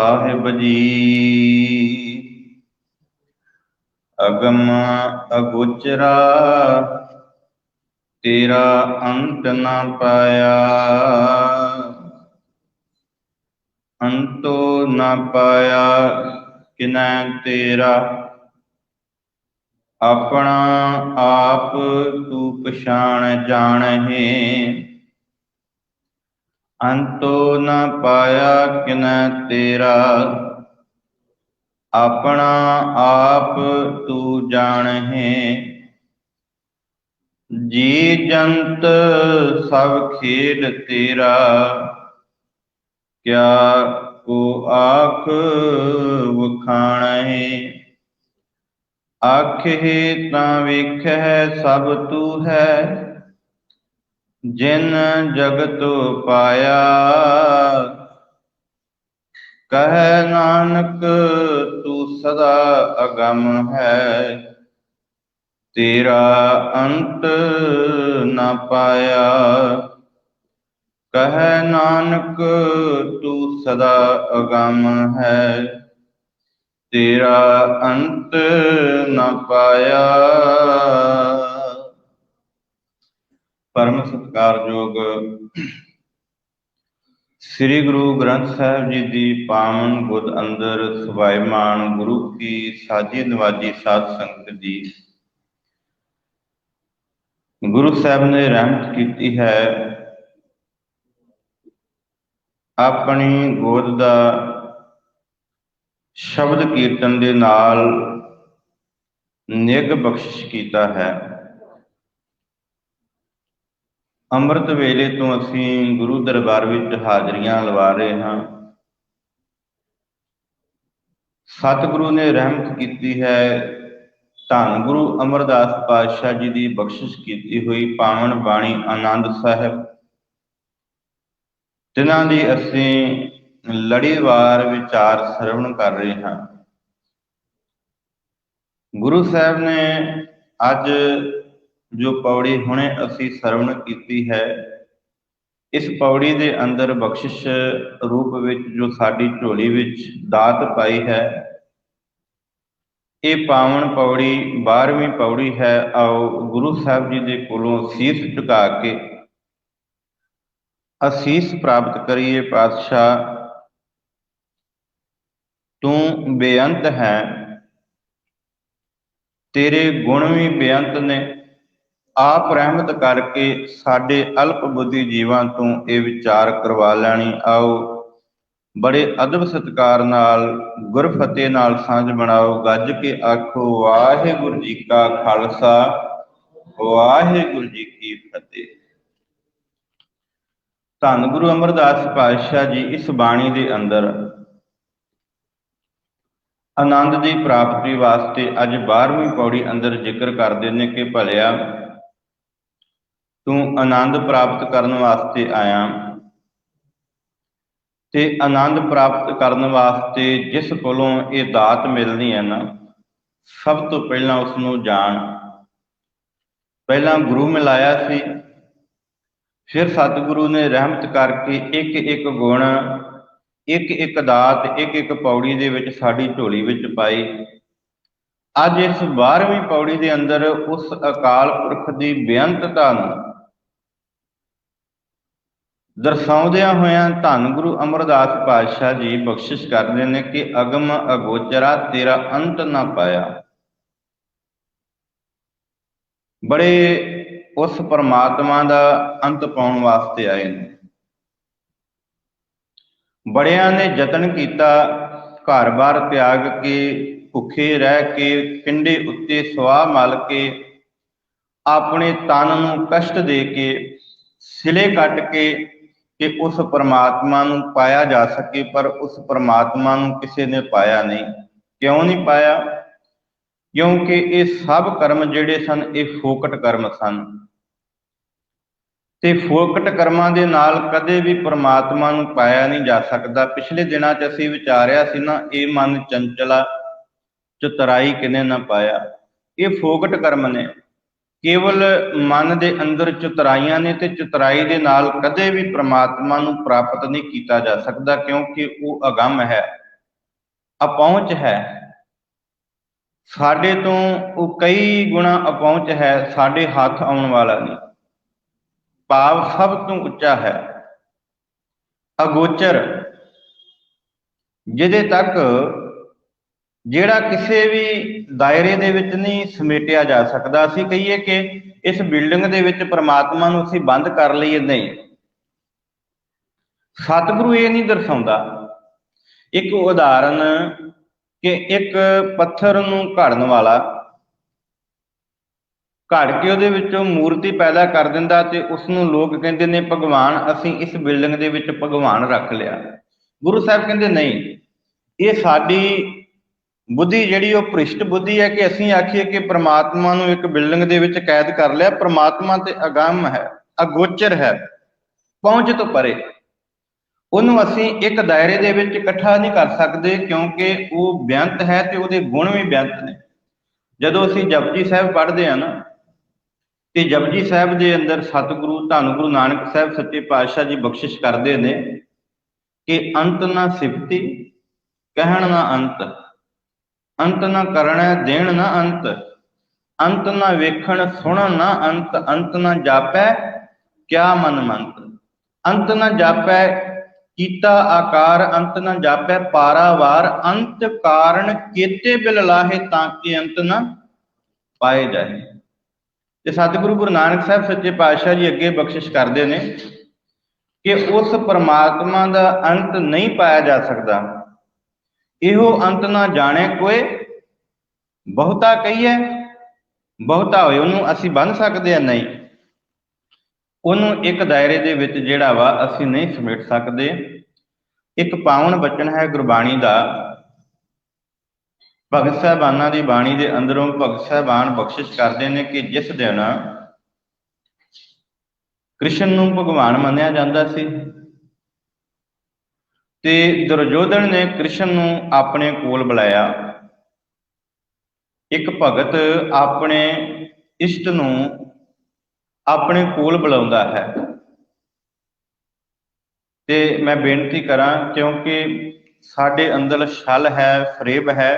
साहिब जी। अगम अगोचरा तेरा अंत न पाया, अंतो न पाया किनै तेरा। अपना आप तू पछाण जाने, अंतो न पाया किनै तेरा। अपना आप तू जाने, जी जंत सब खेल तेरा। क्या को आख वखाणे, आखे तां वेखै सब तू है। जिन जगत पाया, कहे नानक तू सदा अगम है। तेरा अंत न पाया, कहे नानक तू सदा अगम है। तेरा अंत न पाया। परम सत्कारयोग श्री गुरु ग्रंथ साहिब जी की पावन गुद अंदर सवाईमान गुरु की साजी नवाजी साध संगत जी, गुरु साहब ने रहमत की है। अपनी गोद का शब्द कीर्तन के नाल निग बख्शिश किया है। ਅੰਮ੍ਰਿਤ ਵੇਲੇ ਤੋਂ ਅਸੀਂ ਗੁਰੂ ਦਰਬਾਰ ਵਿੱਚ ਹਾਜ਼ਰੀਆਂ ਲਵਾ ਰਹੇ ਹਾਂ। ਸਤਿਗੁਰੂ ਨੇ ਰਹਿਮਤ ਕੀਤੀ ਹੈ। ਧੰਨ ਗੁਰੂ ਅਮਰਦਾਸ ਪਾਤਸ਼ਾਹ ਜੀ ਦੀ ਬਖਸ਼ਿਸ਼ ਕੀਤੀ ਹੋਈ ਪਾਵਨ ਬਾਣੀ ਆਨੰਦ ਸਾਹਿਬ, ਜਿਨ੍ਹਾਂ ਦੀ ਅਸੀਂ ਲੜੀਵਾਰ ਵਿਚਾਰ ਸਰਵਣ ਕਰ ਰਹੇ ਹਾਂ। ਗੁਰੂ ਸਾਹਿਬ ਨੇ ਅੱਜ जो पौड़ी हुणे असी सरवण कीती है, इस पौड़ी के अंदर बख्शिश रूप विच जो साडी झोली विच दात पाई है, ये पावन पौड़ी 12वीं पौड़ी है। आओ गुरु साहब जी के कोलों शीस झुका के असीस प्राप्त करिए। पातशाह तू बेअंत है, तेरे गुण भी बेअंत ने। आप रहमत करके साडे अल्प बुद्धि जीवां तो ये विचार करवा लैनी। आओ बड़े अदब सत्कार नाल गुरफतेह नाल सांझ बनाओ। गज के आखो वाहिगुरू जी का खालसा, वाहिगुरू जी की फतेह। धन गुरु अमरदास पातशाह जी इस बाणी के अंदर आनंद की प्राप्ति वास्ते अज 12वीं पौड़ी अंदर जिक्र करते हैं कि भलिया तू आनंद प्राप्त करने वास्ते आया, ते आनंद प्राप्त करने वास्ते जिस कोलों ये दात मिलनी है ना, सब तो पहला उसनों जान। पहला गुरु मिलाया सी, फिर सतगुरु ने रहमत करके एक एक गुण, एक एक दात, एक एक पौड़ी दे विच साडी झोली विच पाई। अज इस 12वीं पौड़ी दे अंदर उस अकाल पुरख की बेअंतता नूं दर्शाउंदियां होइयां धन गुरु अमरदास पातशाह जी बख्शिश करते हैं कि अगम अगोचरा तेरा अंत ना पाया। बड़े उस परमात्मा का अंत पाउण वास्ते आए ने। बड़ियां ने यतन किया, घर बार त्याग के भुखे रह के पिंडे उत्ते स्वाह मल के अपने तन नूं कष्ट दे के सिले कट के कि उस परमात्मा नूं पाया जा सके, पर उस परमात्मा नूं किसी ने पाया नहीं। क्यों नहीं पाया? क्योंकि ये सब कर्म जिहड़े सन ये फोकट कर्म सन, ते फोकट कर्मां दे नाल कदे भी परमात्मा नूं पाया नहीं जा सकता। पिछले दिनां च असीं विचारिया सी ना, ये मन चंचला चतुराई किने ना पाया। ये फोकट कर्म ने, केवल मन के अंदर चतुराइयां ने, ते चतुराई दे नाल कदे भी परमात्मा नूं प्राप्त नहीं किया जा सकता, क्योंकि वो अगम है। अपहुंच है, साडे तो वो कई गुणा अपहुंच है, साडे हाथ आउण वाला नहीं। भाव सब तो उच्चा है। अगोचर, ਜਿਹਦੇ तक ਜਿਹੜਾ ਕਿਸੇ ਵੀ ਦਾਇਰੇ ਦੇ ਵਿੱਚ ਨਹੀਂ ਸਮੇਟਿਆ ਜਾ ਸਕਦਾ। ਅਸੀਂ ਕਹੀਏ ਕਿ ਇਸ ਬਿਲਡਿੰਗ ਦੇ ਵਿੱਚ ਪ੍ਰਮਾਤਮਾ ਨੂੰ ਅਸੀਂ ਬੰਦ ਕਰ ਲਈਏ, ਨਹੀਂ। ਸਤਿਗੁਰੂ ਇਹ ਨਹੀਂ ਦਰਸਾਉਂਦਾ। ਇੱਕ ਉਦਾਹਰਨ ਕਿ ਇੱਕ ਪੱਥਰ ਨੂੰ ਘੜਨ ਵਾਲਾ ਘੜ ਕੇ ਉਹਦੇ ਵਿੱਚੋਂ ਮੂਰਤੀ ਪੈਦਾ ਕਰ ਦਿੰਦਾ ਤੇ ਉਸ ਨੂੰ ਲੋਕ ਕਹਿੰਦੇ ਨੇ ਭਗਵਾਨ, ਅਸੀਂ ਇਸ ਬਿਲਡਿੰਗ ਦੇ ਵਿੱਚ ਭਗਵਾਨ ਰੱਖ ਲਿਆ। ਗੁਰੂ ਸਾਹਿਬ ਕਹਿੰਦੇ ਨਹੀਂ, ਇਹ ਸਾਡੀ ਬੁੱਧੀ ਜਿਹੜੀ ਉਹ ਭ੍ਰਿਸ਼ਟ ਬੁੱਧੀ ਹੈ ਕਿ ਅਸੀਂ ਆਖੀਏ ਕਿ ਪ੍ਰਮਾਤਮਾ ਨੂੰ ਇੱਕ ਬਿਲਡਿੰਗ ਦੇ ਵਿੱਚ ਕੈਦ ਕਰ ਲਿਆ। ਪ੍ਰਮਾਤਮਾ ਤੇ ਅਗੰਮ ਹੈ, ਅਗੋਚਰ ਹੈ, ਪਹੁੰਚ ਤੋਂ ਪਰੇ। ਉਹਨੂੰ ਅਸੀਂ ਇੱਕ ਦਾਇਰੇ ਦੇ ਵਿੱਚ ਇਕੱਠਾ ਨਹੀਂ ਕਰ ਸਕਦੇ, ਕਿਉਂਕਿ ਉਹ ਬੇਅੰਤ ਹੈ ਤੇ ਉਹਦੇ ਗੁਣ ਵੀ ਬੇਅੰਤ ਨੇ। ਜਦੋਂ ਅਸੀਂ ਜਪਜੀ ਸਾਹਿਬ ਪੜ੍ਹਦੇ ਹਾਂ ਨਾ, ਤੇ ਜਪਜੀ ਸਾਹਿਬ ਦੇ ਅੰਦਰ ਸਤਿਗੁਰੂ ਧੰਨ ਗੁਰੂ ਨਾਨਕ ਸਾਹਿਬ ਸੱਚੇ ਪਾਤਸ਼ਾਹ ਜੀ ਬਖਸ਼ਿਸ਼ ਕਰਦੇ ਨੇ ਕਿ ਅੰਤ ਨਾ ਸਿਫਤੀ ਕਹਿਣ ਨਾ ਅੰਤ, ਅੰਤ ਨਾ ਕਰਨਾ ਦੇਣ ਨਾ ਅੰਤ, ਅੰਤ ਨਾ ਵੇਖਣ ਸੁਣਨ ਨਾ ਅੰਤ, ਅੰਤ ਨਾ ਜਾਪੈ ਕਿਆ ਮਨ ਮੰਤ। ਅੰਤ ਨਾ ਜਾਪੈ ਕੀਤਾ ਆਕਾਰ, ਅੰਤ ਨਾ ਜਾਪੈ ਪਾਰਾਵਾਰ, ਅੰਤ ਕਾਰਨ ਕੇਤੇ ਬਿਲ ਲਾਹੇ ਤਾਂ ਕਿ ਅੰਤ ਨਾ ਪਾਏ ਜਾਏ। ਤੇ ਸਤਿਗੁਰੂ ਗੁਰੂ ਨਾਨਕ ਸਾਹਿਬ ਸੱਚੇ ਪਾਤਸ਼ਾਹ ਜੀ ਅੱਗੇ ਬਖਸ਼ਿਸ਼ ਕਰਦੇ ਨੇ ਕਿ ਉਸ ਪਰਮਾਤਮਾ ਦਾ ਅੰਤ ਨਹੀਂ ਪਾਇਆ ਜਾ ਸਕਦਾ। ਇਹੋ ਅੰਤ ਨਾ ਜਾਣੇ ਕੋਏ, ਬਹੁਤਾ ਕਹੀਏ ਬਹੁਤਾ ਹੋਏ। ਉਹਨੂੰ ਅਸੀਂ ਬੰਨ ਸਕਦੇ ਹਾਂ? ਨਹੀਂ। ਉਹਨੂੰ ਇੱਕ ਦਾਇਰੇ ਦੇ ਵਿੱਚ ਜਿਹੜਾ ਵਾ ਅਸੀਂ ਨਹੀਂ ਸਮੇਟ ਸਕਦੇ। ਇੱਕ ਪਾਵਨ ਬਚਨ ਹੈ ਗੁਰਬਾਣੀ ਦਾ, ਭਗਤ ਸਾਹਿਬਾਨਾਂ ਦੀ ਬਾਣੀ ਦੇ ਅੰਦਰੋਂ ਭਗਤ ਸਾਹਿਬਾਨ ਬਖਸ਼ਿਸ਼ ਕਰਦੇ ਨੇ ਕਿ ਜਿਸ ਦਿਨ ਕ੍ਰਿਸ਼ਨ ਨੂੰ ਭਗਵਾਨ ਮੰਨਿਆ ਜਾਂਦਾ ਸੀ ਤੇ ਦੁਰਯੋਧਨ ਨੇ ਕ੍ਰਿਸ਼ਨ ਨੂੰ ਆਪਣੇ ਕੋਲ ਬੁਲਾਇਆ। ਇੱਕ ਭਗਤ ਆਪਣੇ ਇਸ਼ਟ ਨੂੰ ਆਪਣੇ ਕੋਲ ਬੁਲਾਉਂਦਾ ਹੈ। ਤੇ ਮੈਂ ਬੇਨਤੀ ਕਰਾਂ, ਕਿਉਂਕਿ ਸਾਡੇ ਅੰਦਰ ਛਲ ਹੈ, ਫਰੇਬ ਹੈ,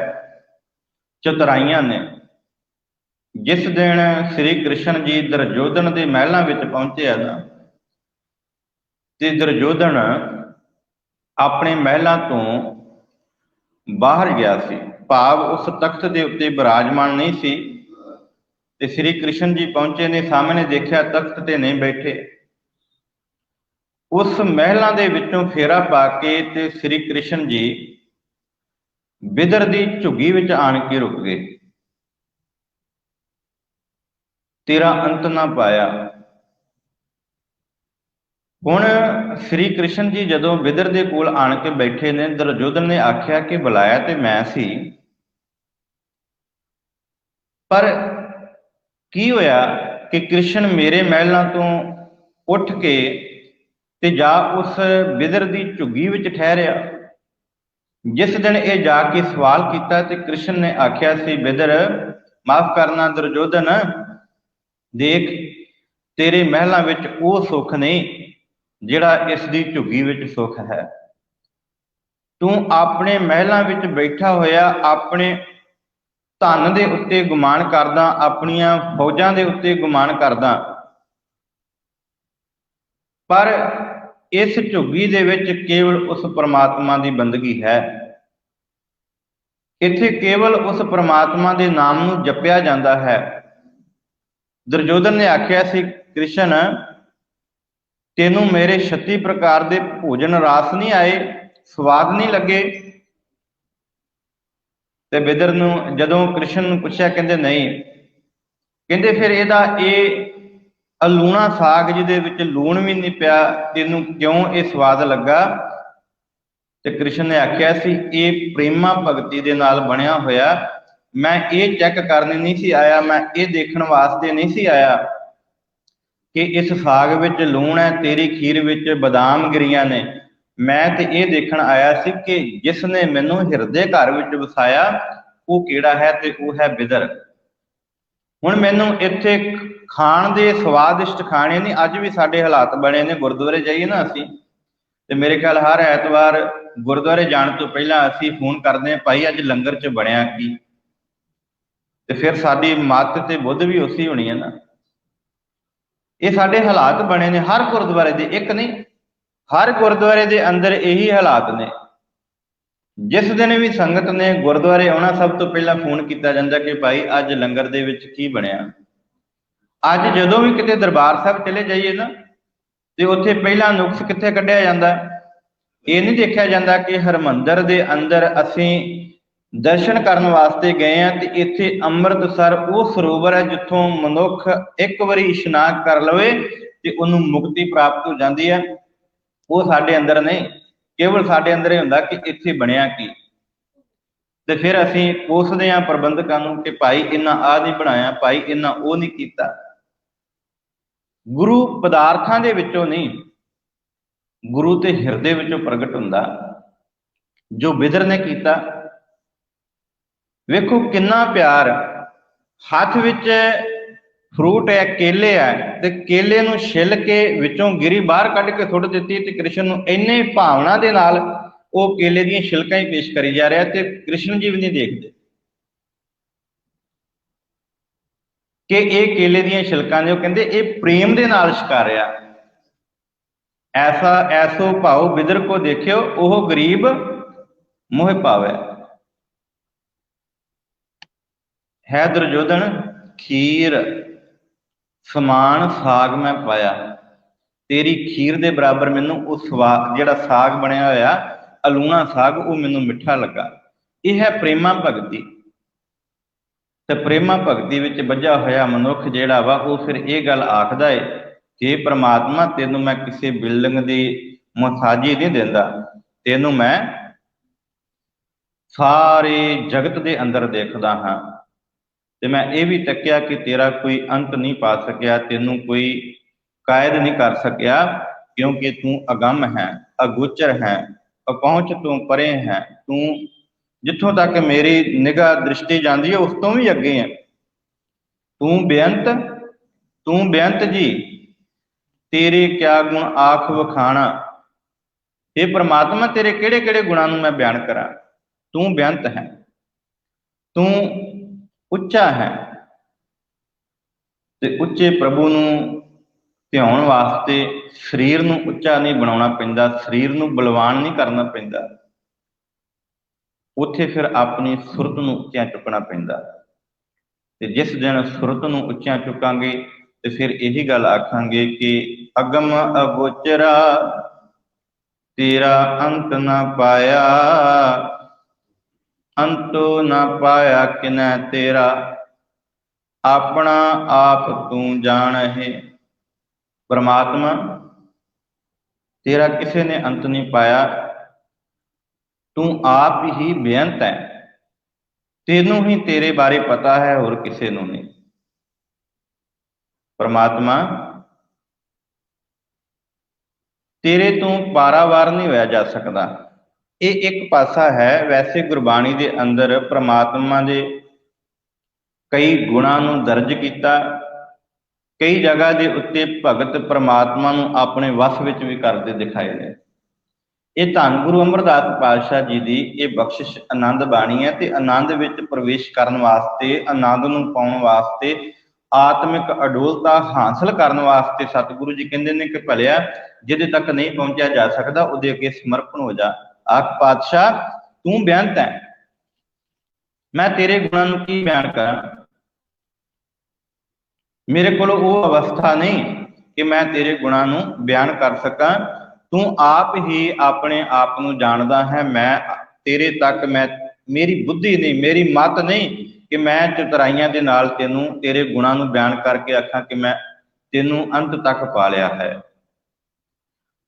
ਚਤੁਰਾਈਆਂ ਨੇ। ਜਿਸ ਦਿਨ ਸ੍ਰੀ ਕ੍ਰਿਸ਼ਨ ਜੀ ਦੁਰਯੋਧਨ ਦੇ ਮਹਿਲਾਂ ਵਿੱਚ ਪਹੁੰਚੇ ਆ ਨਾ, ਤੇ ਦੁਰਯੋਧਨ ਆਪਣੇ ਮਹਿਲਾਂ ਤੋਂ ਬਾਹਰ ਗਿਆ ਸੀ, ਭਾਵ ਉਸ ਤਖਤ ਦੇ ਉੱਤੇ ਬਿਰਾਜਮਾਨ ਨਹੀਂ ਸੀ। ਤੇ ਸ੍ਰੀ ਕ੍ਰਿਸ਼ਨ ਜੀ ਪਹੁੰਚੇ ਨੇ, ਸਾਹਮਣੇ ਦੇਖਿਆ ਤਖਤ ਤੇ ਨਹੀਂ ਬੈਠੇ। ਉਸ ਮਹਿਲਾਂ ਦੇ ਵਿੱਚੋਂ ਫੇਰਾ ਪਾ ਕੇ ਤੇ ਸ੍ਰੀ ਕ੍ਰਿਸ਼ਨ ਜੀ ਬਿਦਰ ਦੀ ਝੁੱਗੀ ਵਿੱਚ ਆਣ ਕੇ ਰੁਕ ਗਏ। ਤੇਰਾ ਅੰਤ ਨਾ ਪਾਇਆ। ਹੁਣ ਸ੍ਰੀ ਕ੍ਰਿਸ਼ਨ ਜੀ ਜਦੋਂ ਬਿਦਰ ਦੇ ਕੋਲ ਆਣ ਕੇ ਬੈਠੇ ਨੇ, ਦੁਰਯੋਧਨ ਨੇ ਆਖਿਆ ਕਿ ਬੁਲਾਇਆ ਤੇ ਮੈਂ ਸੀ, ਪਰ ਕੀ ਹੋਇਆ ਕਿ ਕ੍ਰਿਸ਼ਨ ਮੇਰੇ ਮਹਿਲਾਂ ਤੋਂ ਉੱਠ ਕੇ ਤੇ ਜਾ ਉਸ ਬਿਦਰ ਦੀ ਝੁੱਗੀ ਵਿੱਚ ਠਹਿਰਿਆ। ਜਿਸ ਦਿਨ ਇਹ ਜਾ ਕੇ ਸਵਾਲ ਕੀਤਾ ਤੇ ਕ੍ਰਿਸ਼ਨ ਨੇ ਆਖਿਆ ਸੀ, ਬਿਦਰ ਮਾਫ ਕਰਨਾ ਦੁਰਯੋਧਨ, ਦੇਖ ਤੇਰੇ ਮਹਿਲਾਂ ਵਿੱਚ ਉਹ ਸੁੱਖ ਨਹੀਂ ਜਿਹੜਾ ਇਸ ਦੀ ਝੁੱਗੀ ਵਿੱਚ ਸੁੱਖ ਹੈ। ਤੂੰ ਆਪਣੇ ਮਹਿਲਾਂ ਵਿੱਚ ਬੈਠਾ ਹੋਇਆ ਆਪਣੇ ਧਨ ਦੇ ਉੱਤੇ ਗੁਮਾਨ ਕਰਦਾ, ਆਪਣੀਆਂ ਫੌਜਾਂ ਦੇ ਉੱਤੇ ਗੁਮਾਨ ਕਰਦਾ, ਪਰ ਇਸ ਝੁੱਗੀ ਦੇ ਵਿੱਚ ਕੇਵਲ ਉਸ ਪ੍ਰਮਾਤਮਾ ਦੀ ਬੰਦਗੀ ਹੈ। ਇੱਥੇ ਕੇਵਲ ਉਸ ਪ੍ਰਮਾਤਮਾ ਦੇ ਨਾਮ ਨੂੰ ਜਪਿਆ ਜਾਂਦਾ ਹੈ। ਦੁਰਯੋਧਨ ਨੇ ਆਖਿਆ ਸੀ, ਕ੍ਰਿਸ਼ਨ ਤੈਨੂੰ ਮੇਰੇ 36 ਪ੍ਰਕਾਰ ਦੇ ਭੋਜਨ ਰਾਸ ਨਹੀਂ ਆਏ, ਸਵਾਦ ਨਹੀਂ ਲੱਗੇ? ਤੇ ਬਿਦਰ ਨੂੰ ਜਦੋਂ ਕ੍ਰਿਸ਼ਨ ਨੂੰ ਪੁੱਛਿਆ, ਕਹਿੰਦੇ ਨਹੀਂ। ਕਹਿੰਦੇ ਫਿਰ ਇਹਦਾ ਇਹ ਲੂਣਾ ਸਾਗ ਜਿਹਦੇ ਵਿੱਚ ਲੂਣ ਵੀ ਨਹੀਂ ਪਿਆ, ਤੈਨੂੰ ਕਿਉਂ ਇਹ ਸਵਾਦ ਲੱਗਾ? ਤੇ ਕ੍ਰਿਸ਼ਨ ਨੇ ਆਖਿਆ ਸੀ, ਇਹ ਪ੍ਰੇਮਾ ਭਗਤੀ ਦੇ ਨਾਲ ਬਣਿਆ ਹੋਇਆ, ਮੈਂ ਇਹ ਚੈੱਕ ਕਰਨ ਨਹੀਂ ਸੀ ਆਇਆ, ਮੈਂ ਇਹ ਦੇਖਣ ਵਾਸਤੇ ਨਹੀਂ ਸੀ ਆਇਆ ਕਿ ਇਸ ਸਾਗ ਵਿੱਚ ਲੂਣ ਹੈ, ਤੇਰੀ ਖੀਰ ਵਿੱਚ ਬਦਾਮ ਗਿਰੀਆਂ ਨੇ। ਮੈਂ ਤੇ ਇਹ ਦੇਖਣ ਆਇਆ ਸੀ ਕਿ ਜਿਸ ਨੇ ਮੈਨੂੰ ਹਿਰਦੇ ਘਰ ਵਿੱਚ ਵਸਾਇਆ ਉਹ ਕਿਹੜਾ ਹੈ, ਤੇ ਉਹ ਹੈ ਬਿਦਰ। ਹੁਣ ਮੈਨੂੰ ਇੱਥੇ ਖਾਣ ਦੇ ਸਵਾਦਿਸ਼ਟ ਖਾਣੇ ਨਹੀਂ। ਅੱਜ ਵੀ ਸਾਡੇ ਹਾਲਾਤ ਬਣੇ ਨੇ, ਗੁਰਦੁਆਰੇ ਜਾਈਏ ਨਾ ਅਸੀਂ ਤੇ ਮੇਰੇ ਖਿਆਲ ਹਰ ਐਤਵਾਰ ਗੁਰਦੁਆਰੇ ਜਾਣ ਤੋਂ ਪਹਿਲਾਂ ਅਸੀਂ ਫੋਨ ਕਰਦੇ ਹਾਂ, ਭਾਈ ਅੱਜ ਲੰਗਰ 'ਚ ਬਣਿਆ ਕੀ। ਤੇ ਫਿਰ ਸਾਡੀ ਮੱਤ ਤੇ ਬੁੱਧ ਵੀ ਉਸੇ ਹੋਣੀ ਹੈ ਨਾ। ਇਹ ਸਾਡੇ ਹਾਲਾਤ ਬਣੇ ਨੇ ਹਰ ਗੁਰਦੁਆਰੇ ਦੇ, ਇੱਕ ਨਹੀਂ, ਹਰ ਗੁਰਦੁਆਰੇ ਦੇ ਅੰਦਰ ਇਹੀ ਹਾਲਾਤ ਨੇ। ਜਿਸ ਦਿਨ ਵੀ ਸੰਗਤ ਨੇ ਗੁਰਦੁਆਰੇ ਆਉਣਾ, ਸਭ ਤੋਂ ਪਹਿਲਾਂ ਫੋਨ ਕੀਤਾ ਜਾਂਦਾ ਕਿ ਭਾਈ ਅੱਜ ਲੰਗਰ ਦੇ ਵਿੱਚ ਕੀ ਬਣਿਆ। ਅੱਜ ਜਦੋਂ ਵੀ ਕਿਤੇ ਦਰਬਾਰ ਸਾਹਿਬ ਚਲੇ ਜਾਈਏ ਨਾ, ਤੇ ਉੱਥੇ ਪਹਿਲਾ ਨੁਕਸ ਕਿੱਥੇ ਕੱਢਿਆ ਜਾਂਦਾ। ਇਹ ਨਹੀਂ ਦੇਖਿਆ ਜਾਂਦਾ ਕਿ ਹਰਮੰਦਰ ਦੇ ਅੰਦਰ ਅਸੀਂ ਦਰਸ਼ਨ ਕਰਨ ਵਾਸਤੇ ਗਏ ਹਾਂ ਤੇ ਇੱਥੇ ਅੰਮ੍ਰਿਤਸਰ ਉਹ ਸਰੋਵਰ ਹੈ ਜਿੱਥੋਂ ਮਨੁੱਖ ਇੱਕ ਵਾਰੀ ਇਸ਼ਨਾਨ ਕਰ ਲਵੇ ਤੇ ਉਹਨੂੰ ਮੁਕਤੀ ਪ੍ਰਾਪਤ ਹੋ ਜਾਂਦੀ ਹੈ। ਉਹ ਸਾਡੇ ਅੰਦਰ ਨਹੀਂ, ਕੇਵਲ ਸਾਡੇ ਅੰਦਰ ਇਹ ਹੁੰਦਾ ਕਿ ਇੱਥੇ ਬਣਿਆ ਕੀ। ਤੇ ਫਿਰ ਅਸੀਂ ਪੁੱਛਦੇ ਹਾਂ ਪ੍ਰਬੰਧਕਾਂ ਨੂੰ ਕਿ ਭਾਈ ਇਹਨਾਂ ਆਹ ਨਹੀਂ ਬਣਾਇਆ, ਭਾਈ ਇਹਨਾਂ ਉਹ ਨਹੀਂ ਕੀਤਾ। ਗੁਰੂ ਪਦਾਰਥਾਂ ਦੇ ਵਿੱਚੋਂ ਨਹੀਂ, ਗੁਰੂ ਤੇ ਹਿਰਦੇ ਵਿੱਚੋਂ ਪ੍ਰਗਟ ਹੁੰਦਾ। ਜੋ ਬਿਦਰ ਨੇ ਕੀਤਾ, ਵੇਖੋ ਕਿੰਨਾ ਪਿਆਰ। ਹੱਥ ਵਿੱਚ ਫਰੂਟ ਹੈ, ਕੇਲੇ ਹੈ, ਤੇ ਕੇਲੇ ਨੂੰ ਛਿੱਲ ਕੇ ਵਿੱਚੋਂ ਗਿਰੀ ਬਾਹਰ ਕੱਢ ਕੇ ਸੁੱਟ ਦਿੱਤੀ ਤੇ ਕ੍ਰਿਸ਼ਨ ਨੂੰ ਇੰਨੇ ਭਾਵਨਾ ਦੇ ਨਾਲ ਉਹ ਕੇਲੇ ਦੀਆਂ ਛਿਲਕਾਂ ਹੀ ਪੇਸ਼ ਕਰੀ ਜਾ ਰਿਹਾ ਤੇ ਕ੍ਰਿਸ਼ਨ ਜੀ ਵੀ ਨਹੀਂ ਦੇਖਦੇ ਕਿ ਇਹ ਕੇਲੇ ਦੀਆਂ ਛਿਲਕਾਂ ਨੇ। ਉਹ ਕਹਿੰਦੇ ਇਹ ਪ੍ਰੇਮ ਦੇ ਨਾਲ ਛਕਾਰਿਆ। ਐਸਾ ਐਸੋ ਭਾਉ ਬਿਦਰ ਕੋ ਦੇਖਿਓ, ਉਹ ਗਰੀਬ ਮੋਹ ਪਾਵੇ। ਹੈ ਦੁਰਯੋਧਨ ਖੀਰ ਸਮਾਨ ਸਾਗ ਮੈਂ ਪਾਇਆ, ਤੇਰੀ ਖੀਰ ਦੇ ਬਰਾਬਰ ਮੈਨੂੰ ਉਹ ਸਵਾਦ ਜਿਹੜਾ ਸਾਗ ਬਣਿਆ ਹੋਇਆ ਅਲੂਣਾ ਸਾਗ, ਉਹ ਮੈਨੂੰ ਮਿੱਠਾ ਲੱਗਾ। ਇਹ ਹੈ ਪ੍ਰੇਮਾ ਭਗਤੀ। ਤੇ ਪ੍ਰੇਮਾ ਭਗਤੀ ਵਿੱਚ ਬੱਝਾ ਹੋਇਆ ਮਨੁੱਖ ਜਿਹੜਾ ਵਾ ਉਹ ਫਿਰ ਇਹ ਗੱਲ ਆਖਦਾ ਹੈ ਕਿ ਪ੍ਰਮਾਤਮਾ ਤੈਨੂੰ ਮੈਂ ਕਿਸੇ ਬਿਲਡਿੰਗ ਦੀ ਮੁਹਤਾਜੀ ਨਹੀਂ ਦਿੰਦਾ, ਤੈਨੂੰ ਮੈਂ ਸਾਰੇ ਜਗਤ ਦੇ ਅੰਦਰ ਦੇਖਦਾ ਹਾਂ ਤੇ ਮੈਂ ਇਹ ਵੀ ਤੱਕਿਆ ਕਿ ਤੇਰਾ ਕੋਈ ਅੰਤ ਨਹੀਂ ਪਾ ਸਕਿਆ, ਤੈਨੂੰ ਕੋਈ ਕਾਇਦ ਨਹੀਂ ਕਰ ਸਕਿਆ, ਕਿਉਂਕਿ ਤੂੰ ਅਗੰਮ ਹੈ, ਅਗੋਚਰ ਹੈ, ਅਪਹੁੰਚ ਤੋਂ ਪਰੇ ਹੈ। ਤੂੰ ਜਿੱਥੋਂ ਤੱਕ ਮੇਰੀ ਨਿਗਾਹ ਦ੍ਰਿਸ਼ਟੀ ਜਾਂਦੀ ਹੈ ਉਸ ਤੋਂ ਵੀ ਅੱਗੇ ਹੈ। ਤੂੰ ਬੇਅੰਤ ਜੀ, ਤੇਰੇ ਕਿਆ ਗੁਣ ਆਖ ਵਖਾਣਾ। ਇਹ ਪ੍ਰਮਾਤਮਾ ਤੇਰੇ ਕਿਹੜੇ ਕਿਹੜੇ ਗੁਣਾਂ ਨੂੰ ਮੈਂ ਬਿਆਨ ਕਰਾਂ। ਤੂੰ ਬੇਅੰਤ ਹੈ, ਤੂੰ ਉੱਚਾ ਹੈ, ਤੇ ਉੱਚੇ ਪ੍ਰਭੂ ਨੂੰ ਧਿਆਉਣ ਵਾਸਤੇ ਸਰੀਰ ਨੂੰ ਉੱਚਾ ਨਹੀਂ ਬਣਾਉਣਾ ਪੈਂਦਾ, ਸਰੀਰ ਨੂੰ ਬਲਵਾਨ ਨਹੀਂ ਕਰਨਾ ਪੈਂਦਾ। ਉੱਥੇ ਫਿਰ ਆਪਣੀ ਸੁਰਤ ਨੂੰ ਉੱਚਿਆਂ ਚੁੱਕਣਾ ਪੈਂਦਾ। ਤੇ ਜਿਸ ਦਿਨ ਸੁਰਤ ਨੂੰ ਉੱਚਿਆਂ ਚੁੱਕਾਂਗੇ ਤੇ ਫਿਰ ਇਹੀ ਗੱਲ ਆਖਾਂਗੇ ਕਿ ਅਗਮ ਅਗੋਚਰਾ ਤੇਰਾ ਅੰਤ ਨਾ ਪਾਇਆ, ਅੰਤੋ ਨਾ ਪਾਇਆ ਕਿਨੈ ਤੇਰਾ, ਆਪਣਾ ਆਪ ਤੂੰ ਜਾਣਹਿ। ਪਰਮਾਤਮਾ ਤੇਰਾ ਕਿਸੇ ਨੇ ਅੰਤ ਨਹੀਂ ਪਾਇਆ, ਤੂੰ ਆਪ ਹੀ ਬੇਅੰਤ ਹੈ, ਤੈਨੂੰ ਹੀ ਤੇਰੇ ਬਾਰੇ ਪਤਾ ਹੈ, ਹੋਰ ਕਿਸੇ ਨੂੰ ਨਹੀਂ। ਪਰਮਾਤਮਾ ਤੇਰੇ ਤੋਂ ਪਾਰਾਵਾਰ ਨਹੀਂ ਹੋਇਆ ਜਾ ਸਕਦਾ। ਇਹ ਇੱਕ ਪਾਸਾ ਹੈ। ਵੈਸੇ ਗੁਰਬਾਣੀ ਦੇ ਅੰਦਰ ਪ੍ਰਮਾਤਮਾ ਦੇ ਕਈ ਗੁਣਾਂ ਨੂੰ ਦਰਜ ਕੀਤਾ, ਕਈ ਜਗ੍ਹਾ ਦੇ ਉੱਤੇ ਭਗਤ ਪ੍ਰਮਾਤਮਾ ਨੂੰ ਆਪਣੇ ਵਸ ਵਿੱਚ ਵੀ ਕਰਦੇ ਦਿਖਾਏ ਨੇ। ਇਹ ਧੰਨ ਗੁਰੂ ਅਮਰਦਾਸ ਪਾਤਸ਼ਾਹ ਜੀ ਦੀ ਇਹ ਬਖਸ਼ਿਸ਼ ਆਨੰਦ ਬਾਣੀ ਹੈ ਤੇ ਆਨੰਦ ਵਿੱਚ ਪ੍ਰਵੇਸ਼ ਕਰਨ ਵਾਸਤੇ, ਆਨੰਦ ਨੂੰ ਪਾਉਣ ਵਾਸਤੇ, ਆਤਮਿਕ ਅਡੋਲਤਾ ਹਾਸਲ ਕਰਨ ਵਾਸਤੇ ਸਤਿਗੁਰੂ ਜੀ ਕਹਿੰਦੇ ਨੇ ਕਿ ਭਲਿਆ ਜਿਹਦੇ ਤੱਕ ਨਹੀਂ ਪਹੁੰਚਿਆ ਜਾ ਸਕਦਾ ਉਹਦੇ ਅੱਗੇ ਸਮਰਪਣ ਹੋ ਜਾ। ਆਖ ਪਾਤਸ਼ਾਹ ਤੂੰ ਬੇਅੰਤ ਹੈ, ਮੈਂ ਤੇਰੇ ਗੁਣਾਂ ਨੂੰ ਕੀ ਬਿਆਨ ਕਰਾਂ। ਮੇਰੇ ਕੋਲ ਉਹ ਅਵਸਥਾ ਨਹੀਂ ਕਿ ਮੈਂ ਤੇਰੇ ਗੁਣਾਂ ਨੂੰ ਬਿਆਨ ਕਰ ਸਕਾਂ। ਤੂੰ ਆਪ ਹੀ ਆਪਣੇ ਆਪ ਨੂੰ ਜਾਣਦਾ ਹੈ। ਮੈਂ ਤੇਰੇ ਤੱਕ, ਮੇਰੀ ਬੁੱਧੀ ਨਹੀਂ, ਮੇਰੀ ਮੱਤ ਨਹੀਂ ਕਿ ਮੈਂ ਚਤੁਰਾਈਆਂ ਦੇ ਨਾਲ ਤੈਨੂੰ ਤੇਰੇ ਗੁਣਾਂ ਨੂੰ ਬਿਆਨ ਕਰਕੇ ਆਖਾਂ ਕਿ ਮੈਂ ਤੈਨੂੰ ਅੰਤ ਤੱਕ ਪਾ ਲਿਆ ਹੈ।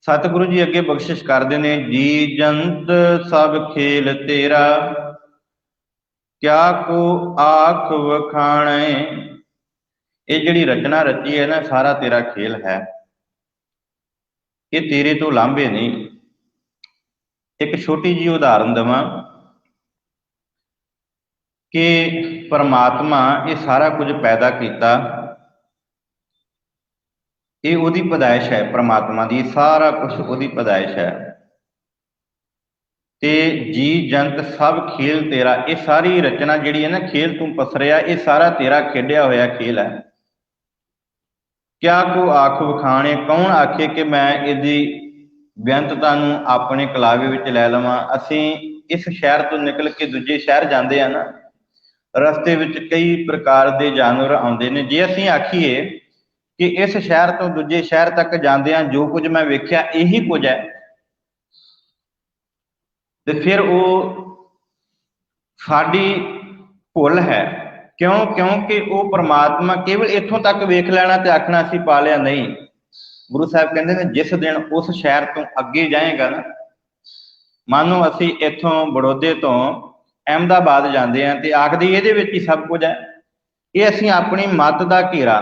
ਸਤਿਗੁਰੂ ਜੀ ਅੱਗੇ ਬਖਸ਼ਿਸ਼ ਕਰਦੇ ਨੇ, ਜੀ ਜੰਤ ਸਭ ਖੇਲ ਤੇਰਾ, ਕਿਆ ਕੋ ਆਖ ਵਖਾਣੇ। ਇਹ ਜਿਹੜੀ ਰਚਨਾ ਰਚੀ ਹੈ ਨਾ, ਸਾਰਾ ਤੇਰਾ ਖੇਲ ਹੈ, ਇਹ ਤੇਰੇ ਤੋਂ ਲਾਂਭੇ ਨਹੀਂ। ਇੱਕ ਛੋਟੀ ਜਿਹੀ ਉਦਾਹਰਨ ਦੇਵਾਂ ਕਿ ਪਰਮਾਤਮਾ ਇਹ ਸਾਰਾ ਕੁਝ ਪੈਦਾ ਕੀਤਾ, ਇਹ ਉਹਦੀ ਪੈਦਾਇਸ਼ ਹੈ। ਪਰਮਾਤਮਾ ਦੀ ਸਾਰਾ ਕੁਝ ਉਹਦੀ ਪੈਦਾਇਸ਼ ਹੈ। ते जी जंत सब खेल तेरा। ये सारी रचना जिहड़ी है ना, खेल तू पसरिया, ये सारा तेरा खेडिया होया खेल है। क्या को आख विखाणे, कौन आखे कि मैं इहदी बेअंतता नूं अपने कलावे विच लै लवां। असीं इस शहर तो निकल के दूजे शहर जांदे आ ना, रस्ते विच कई प्रकार के जानवर आउंदे ने। जे असीं आखीए कि इस शहर तो दूजे शहर तक जांदे आ जो कुछ मैं वेख्या यही कुछ है, तो फिर वो साडी भुल है। क्यों? क्योंकि वो परमात्मा केवल इत्थों तक वेख लेना ते आखना असीं पा लिया, नहीं। गुरु साहब कहते हैं जिस दिन उस शहर तो अगे जाएगा ना, मानो असीं इत्थों बड़ौदे तो अहमदाबाद जाते हैं तो आखदी इहदे विच ही सब कुछ है। ये असीं अपनी मत का घेरा।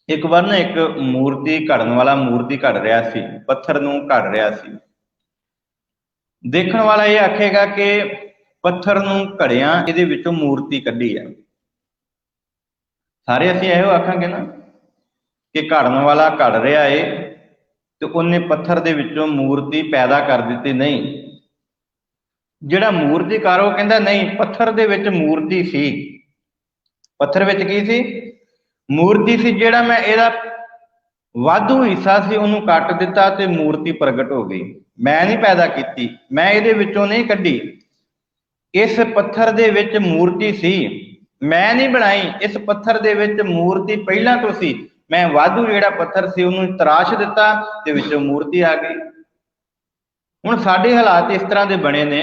एक बार ना एक मूर्ति घड़न वाला मूर्ति घड़ रहा सी, पत्थर नूं घड़ रहा सी। देखण वाला ये आखेगा कि पत्थर नूं घड़िया इहदे विचों मूर्ति कढ़ी है। सारे असीं इहो आखांगे ना कि घड़न वाला घड़ रहा है तो उन्हें पत्थर दे विचों मूर्ति पैदा कर दी। नहीं, जिहड़ा मूर्तिकार वो कहंदा नहीं, पत्थर दे विच मूर्ति सी। पत्थर विच की सी? मूर्ति सी। जिहड़ा मैं इहदा वाधू हिस्सा सी उहनूं कट दिता ते मूर्ति प्रगट हो गई। मैं नहीं पैदा की, मैं इहदे विचों नहीं कड्ढी। इस पत्थर दे विच मूर्ति सी, मैं नहीं बनाई। इस पत्थर दे विच मूर्ति पहलां तो सी, मैं वाधू जिहड़ा पत्थर सी उहनूं तराश दिता ते विचों मूर्ति आ गई। हुण साडे हालात इस तरह दे बने ने,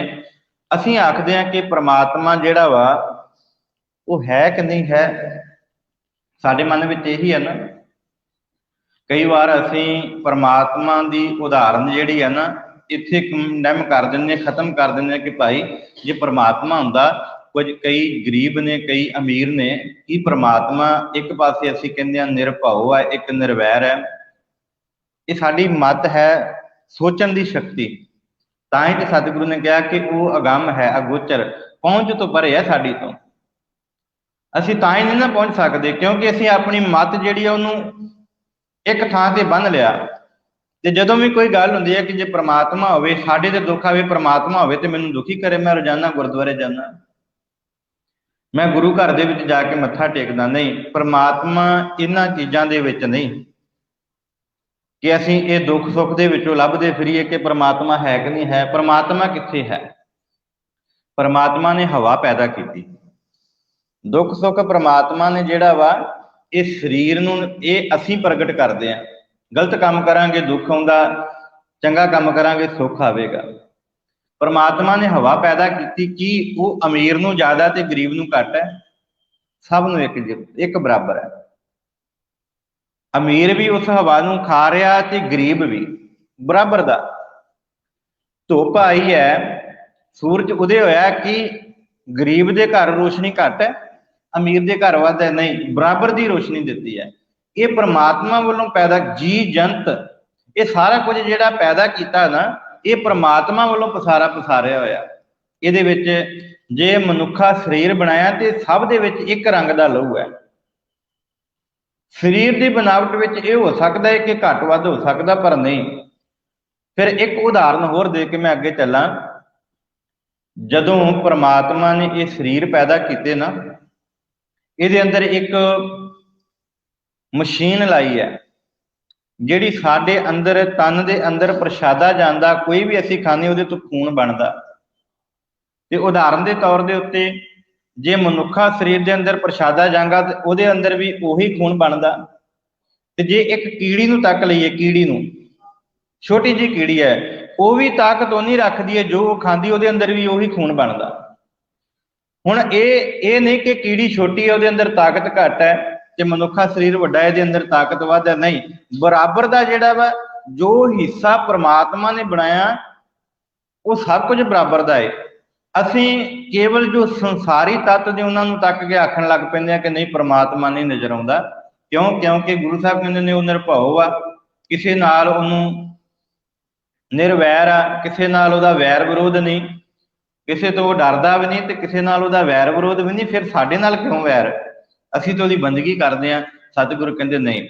असीं आखदे हां कि परमात्मा जिहड़ा वा वो है कि नहीं है। साडे मन विच यही है ना। कई बार असीं परमात्मा की उदाहरण जिहड़ी है ना इत्थे कंडैम कर दिंदे, खत्म कर दिंदे कि भाई जे परमात्मा हुंदा, कुछ कई गरीब ने कई अमीर ने, कि परमात्मा एक पासे असीं कहंदे हां निरभउ है, एक निर्वैर है। ये साडी मत है सोचण की शक्ति। तां ही ते सतगुरु ने कहा कि वो अगम है, अगोचर, पहुंच तो परे है साडी तो। असीं तां ही नहीं ना पहुंच सकते क्योंकि असीं अपनी मत जिहड़ी है उहनूं एक थां ते बन लिया। ते जदों भी कोई गल हुंदी है कि जे परमात्मा होवे, साडे ते दुख आवे, परमात्मा होवे ते मैनूं दुखी करे। मैं रोजाना गुरुद्वारे जाना, मैं गुरु घर दे विच जाके मत्था टेकदा। नहीं, परमात्मा इन्हां चीज़ां दे विच नहीं कि असीं ये दुख सुख दे विचों लभदे फिरीए कि परमात्मा है कि नहीं है। परमात्मा कित्थे है? परमात्मा ने हवा पैदा की। दुख सुख परमात्मा ने जिहड़ा वा इस शरीर नूं ये असीं प्रगट करदे हां। गलत काम करांगे दुख आउंदा, चंगा काम करांगे सुख आवेगा। परमात्मा ने हवा पैदा की कि वो अमीर नूं ज़्यादा ते गरीब नूं घट है? सब नूं एक बराबर है। अमीर भी उस हवा नूं खा रहा ते गरीब भी बराबर दा। धुप आई है, सूरज उदय होया कि गरीब दे घर रोशनी घट है, अमीर दे घर वध है? नहीं, बराबर दी रोशनी दिती है। ये परमात्मा वालों पैदा जी जंत, ये सारा कुछ जिहड़ा पैदा कीता ना, ये परमात्मा वालों पसारा पसारिया होया। इहदे विच जे मनुखा शरीर बनाया तो सब दे विच एक रंग दा लहू है। शरीर की बनावट विच ये हो सकता है कि घट वध हो सकता, पर नहीं। फिर एक उदाहरण होर दे के मैं अगे चलां। जदों परमात्मा ने ये शरीर पैदा किए ना, ये अंदर एक मशीन लाई है जिहड़ी साडे अंदर तन दे अंदर प्रशादा जांदा, कोई भी असीं खाने उहदे तो खून बनदा। ते उदाहरण के तौर के उत्ते जे मनुखा शरीर के अंदर प्रशादा जांगा तो उहदे अंदर भी उही खून बनदा। ते जे एक कीड़ी नूं तक लईए, कीड़ी नूं, छोटी जी कीड़ी है, वो भी ताकत उन्नी रखदी है जो वो खांदी, उहदे अंदर भी उही खून बनदा। हुण ये नहीं कि कीड़ी छोटी है उहदे अंदर ताकत घट है ते मनुखा शरीर वड्डा है इहदे अंदर ताकत वध है। नहीं, बराबर दा जिहड़ा वा जो हिस्सा परमात्मा ने बनाया वो सब कुछ बराबर दा है। असीं केवल जो संसारी तत्त ने उन्हां नूं तक के आखण लग पैंदे कि नहीं परमात्मा नहीं नज़र आउंदा। क्यों? क्योंकि गुरु साहब कहंदे ने वो निरभउ आ, किसी नाल उहनूं निर्वैर आ, किसी नाल उहदा वैर विरोध नहीं, किसी तो वो डरदा भी नहीं ते किसी नाल उहदा वैर विरोध भी नहीं। फिर साडे नाल क्यों वैर? असीं तो उहदी बंदगी करदे हां। सतगुरु कहंदे नहीं,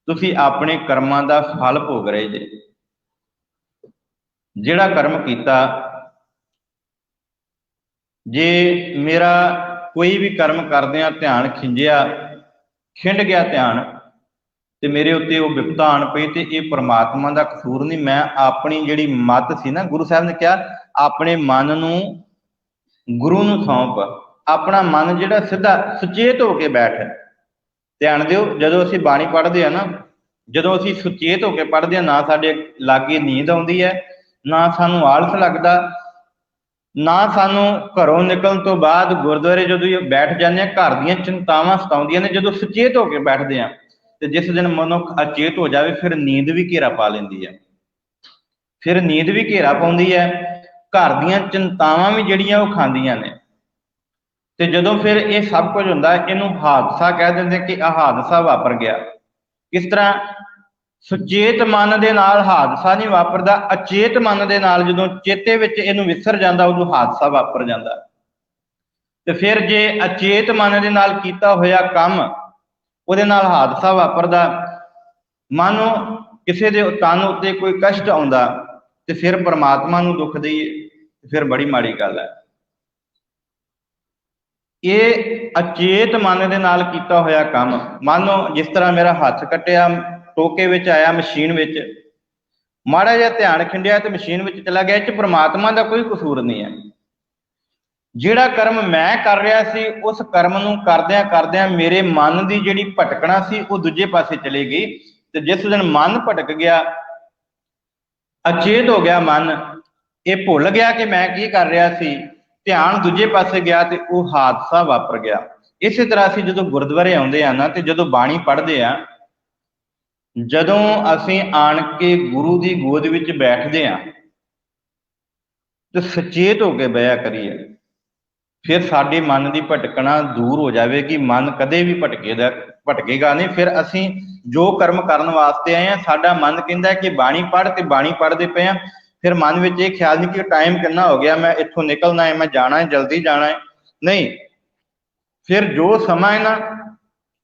तुसीं अपने कर्मां दा फल भोग रहे जे। ਜਿਹੜਾ ਕਰਮ ਕੀਤਾ, ਜੇ ਮੇਰਾ ਕੋਈ ਵੀ ਕਰਮ ਕਰਦਿਆਂ ਧਿਆਨ ਖਿੰਡ ਗਿਆ ਧਿਆਨ, ਤੇ ਮੇਰੇ ਉੱਤੇ ਉਹ ਵਿਪਤਾ ਆਣ ਪਈ, ਤੇ ਇਹ ਪ੍ਰਮਾਤਮਾ ਦਾ ਕਸੂਰ ਨਹੀਂ। ਮੈਂ ਆਪਣੀ ਜਿਹੜੀ ਮੱਤ ਸੀ ਨਾ, ਗੁਰੂ ਸਾਹਿਬ ਨੇ ਕਿਹਾ ਆਪਣੇ ਮਨ ਨੂੰ ਗੁਰੂ ਨੂੰ ਸੌਂਪ। ਆਪਣਾ ਮਨ ਜਿਹੜਾ ਸਿੱਧਾ ਸੁਚੇਤ ਹੋ ਕੇ ਬੈਠ। ਧਿਆਨ ਦਿਓ, ਜਦੋਂ ਅਸੀਂ ਬਾਣੀ ਪੜ੍ਹਦੇ ਆ ਨਾ, ਜਦੋਂ ਅਸੀਂ ਸੁਚੇਤ ਹੋ ਕੇ ਪੜ੍ਹਦੇ ਹਾਂ, ਨਾ ਸਾਡੇ ਲਾਗੇ ਨੀਂਦ ਆਉਂਦੀ ਹੈ, ਨਾ ਸਾਨੂੰ ਆਲਸ ਲੱਗਦਾ, ਨਾ ਸਾਨੂੰ ਘਰੋਂ ਨਿਕਲਣ ਤੋਂ ਬਾਅਦ ਗੁਰਦੁਆਰੇ ਜਦੋਂ ਬੈਠ ਜਾਂਦੇ ਹਾਂ ਘਰ ਦੀਆਂ ਚਿੰਤਾਵਾਂ ਸਤਾਉਂਦੀਆਂ ਨੇ। ਜਦੋਂ ਸੁਚੇਤ ਹੋ ਕੇ ਬੈਠਦੇ ਹਾਂ, ਤੇ ਜਿਸ ਦਿਨ ਮਨੁੱਖ ਅਚੇਤ ਹੋ ਜਾਵੇ, ਫਿਰ ਨੀਂਦ ਵੀ ਘੇਰਾ ਪਾ ਲੈਂਦੀ ਹੈ। ਫਿਰ ਨੀਂਦ ਵੀ ਘੇਰਾ ਪਾਉਂਦੀ ਹੈ, ਘਰ ਦੀਆਂ ਚਿੰਤਾਵਾਂ ਵੀ ਜਿਹੜੀਆਂ ਉਹ ਖਾਂਦੀਆਂ ਨੇ। ਤੇ ਜਦੋਂ ਫਿਰ ਇਹ ਸਭ ਕੁਝ ਹੁੰਦਾ, ਇਹਨੂੰ ਹਾਦਸਾ ਕਹਿ ਦਿੰਦੇ ਕਿ ਆਹ ਹਾਦਸਾ ਵਾਪਰ ਗਿਆ। ਕਿਸ ਤਰ੍ਹਾਂ? ਸੁਚੇਤ ਮਨ ਦੇ ਨਾਲ ਹਾਦਸਾ ਨਹੀਂ ਵਾਪਰਦਾ, ਅਚੇਤ ਮਨ ਦੇ ਨਾਲ ਜਦੋਂ ਚੇਤੇ ਵਿੱਚ ਇਹਨੂੰ ਵਿਸਰ ਜਾਂਦਾ, ਉਦੋਂ ਹਾਦਸਾ ਵਾਪਰ ਜਾਂਦਾ। ਤੇ ਫਿਰ ਜੇ ਅਚੇਤ ਮਨ ਦੇ ਨਾਲ ਕੀਤਾ ਹੋਇਆ ਕੰਮ, ਉਹਦੇ ਨਾਲ ਹਾਦਸਾ ਵਾਪਰਦਾ, ਮਾਨੋ ਕਿਸੇ ਦੇ ਤਨ ਉੱਤੇ ਕੋਈ ਕਸ਼ਟ ਆਉਂਦਾ, ਤੇ ਫਿਰ ਪਰਮਾਤਮਾ ਨੂੰ ਦੁੱਖ ਦਈਏ, ਫਿਰ ਬੜੀ ਮਾੜੀ ਗੱਲ ਹੈ। ਇਹ ਅਚੇਤ ਮਨ ਦੇ ਨਾਲ ਕੀਤਾ ਹੋਇਆ ਕੰਮ, ਮਾਨੋ ਜਿਸ ਤਰ੍ਹਾਂ ਮੇਰਾ ਹੱਥ ਕੱਟਿਆ, ਟੋਕੇ ਵਿੱਚ ਆਇਆ, ਮਸ਼ੀਨ ਵਿੱਚ ਮਾੜਾ ਜਿਹਾ ਧਿਆਨ ਖਿੰਡਿਆ ਤੇ ਮਸ਼ੀਨ ਵਿੱਚ ਚਲਾ ਗਿਆ। ਇਹ 'ਚ ਪ੍ਰਮਾਤਮਾ ਦਾ ਕੋਈ ਕਸੂਰ ਨਹੀਂ ਹੈ। ਜਿਹੜਾ ਕਰਮ ਮੈਂ ਕਰ ਰਿਹਾ ਸੀ, ਉਸ ਕਰਮ ਨੂੰ ਕਰਦਿਆਂ ਕਰਦਿਆਂ ਮੇਰੇ ਮਨ ਦੀ ਜਿਹੜੀ ਭਟਕਣਾ ਸੀ, ਉਹ ਦੂਜੇ ਪਾਸੇ ਚਲੀ ਗਈ। ਤੇ ਜਿਸ ਦਿਨ ਮਨ ਭਟਕ ਗਿਆ, ਅਚੇਤ ਹੋ ਗਿਆ ਮਨ, ਇਹ ਭੁੱਲ ਗਿਆ ਕਿ ਮੈਂ ਕੀ ਕਰ ਰਿਹਾ ਸੀ, ਧਿਆਨ ਦੂਜੇ ਪਾਸੇ ਗਿਆ, ਤੇ ਉਹ ਹਾਦਸਾ ਵਾਪਰ ਗਿਆ। ਇਸੇ ਤਰ੍ਹਾਂ ਅਸੀਂ ਜਦੋਂ ਗੁਰਦੁਆਰੇ ਆਉਂਦੇ ਆ ਨਾ, ਤੇ ਜਦੋਂ ਬਾਣੀ ਪੜ੍ਹਦੇ ਆ, ਜਦੋਂ ਅਸੀਂ ਆਣ ਕੇ ਗੁਰੂ ਦੀ ਗੋਦ ਵਿੱਚ ਬੈਠਦੇ ਆ, ਤੇ ਸੁਚੇਤ ਹੋ ਕੇ ਬਹਿਆ ਕਰੀਏ, ਫਿਰ ਸਾਡੇ ਮਨ ਦੀ ਭਟਕਣਾ ਦੂਰ ਹੋ ਜਾਵੇਗੀ। ਮਨ ਕਦੇ ਵੀ ਭਟਕੇਗਾ ਨਹੀਂ। ਫਿਰ ਅਸੀਂ ਜੋ ਕਰਮ ਕਰਨ ਵਾਸਤੇ ਆਏ ਆ, ਸਾਡਾ ਮਨ ਕਹਿੰਦਾ ਕਿ ਬਾਣੀ ਪੜ੍ਹ, ਤੇ ਬਾਣੀ ਪੜ੍ਹਦੇ ਪਏ ਆ, ਫਿਰ ਮਨ ਵਿੱਚ ਇਹ ਖਿਆਲ ਨਹੀਂ ਕਿ ਟਾਈਮ ਕਿੰਨਾ ਹੋ ਗਿਆ, ਮੈਂ ਇੱਥੋਂ ਨਿਕਲਣਾ ਹੈ, ਮੈਂ ਜਾਣਾ ਹੈ, ਜਲਦੀ ਜਾਣਾ ਹੈ। ਨਹੀਂ, ਫਿਰ ਜੋ ਸਮਾਂ ਹੈ ਨਾ,